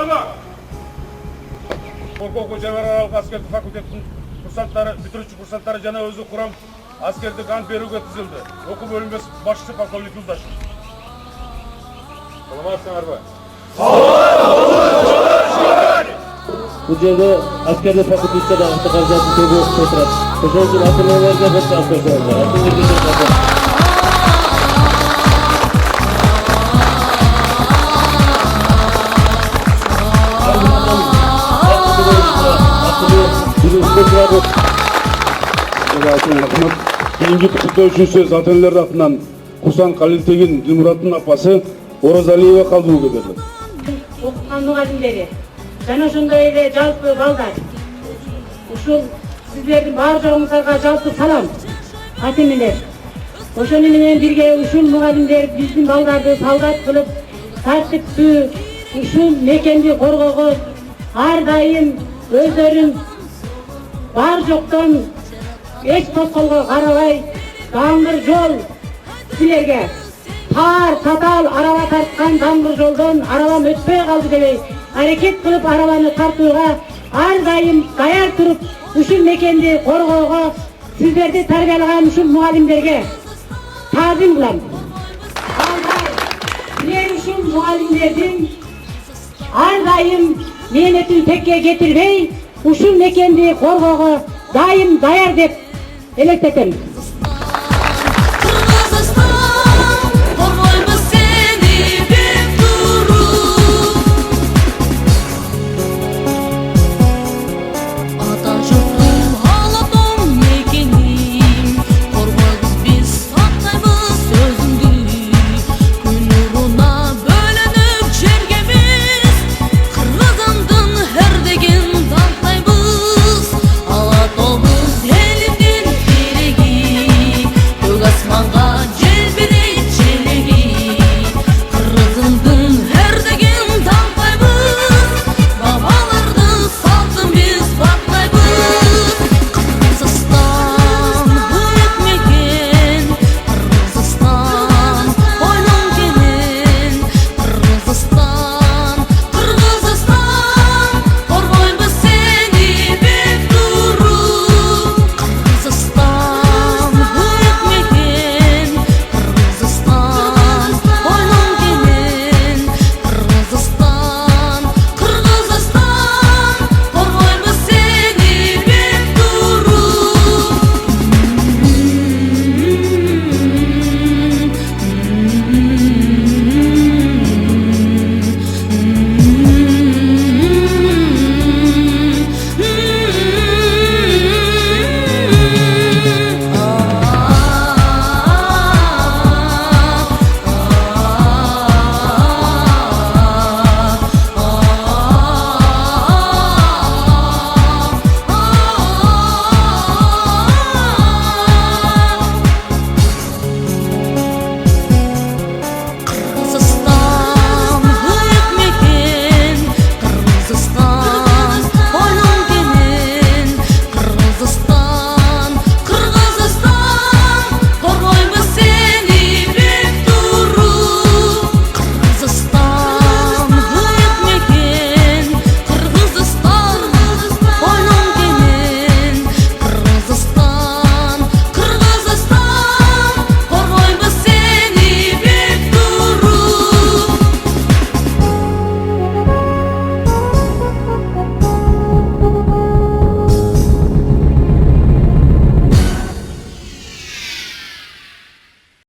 Ага. Коркоо көчөлөр аскердик факультеттин курсанттары, бүтүрүүчү курсанттары жана өзү курам аскердик ант берүүгө түзүлдү. Окуу бөлүмчөсү башчысы полковник Юлдашев. Саламатсыңарбы? Bu жерде аскердик факультетте да каражатын көбү отурат. Ошол үчүн ата-аналарга башка аскер Кейинги куттуктоочу сөз ата-аналар атынан Кусан Калилтегин Дилмураттын апасы Оразалиева калдырууга берилет. Окуткан мугалимдери жана ошондой эле жалпы балдар. Ушул сиздердин баар жоңуңуздарга жалпы салам. Ата-энелер. Ошону менен бирге ушул мугалимдер биздин балдарды солдат кылып, тартиптүү ушул мекенди коргоого ар дайым өздөрүн бар жоктон эч тоскоолго карабай даңгыр жол силерге тар татаал араба тарткан даңгыр жолдон арабам өтпөй калды дебей аракет кылып арабаны тартууга ар дайым даяр туруп ушул мекенди коргоого сиздерди тарбиялаган ушул мугалимдерге таазим кылам. Силер ушул мугалимдердин ар дайым мээнетин текке кетирбей ушул мекенди коргоого дайым даяр деп элестетем.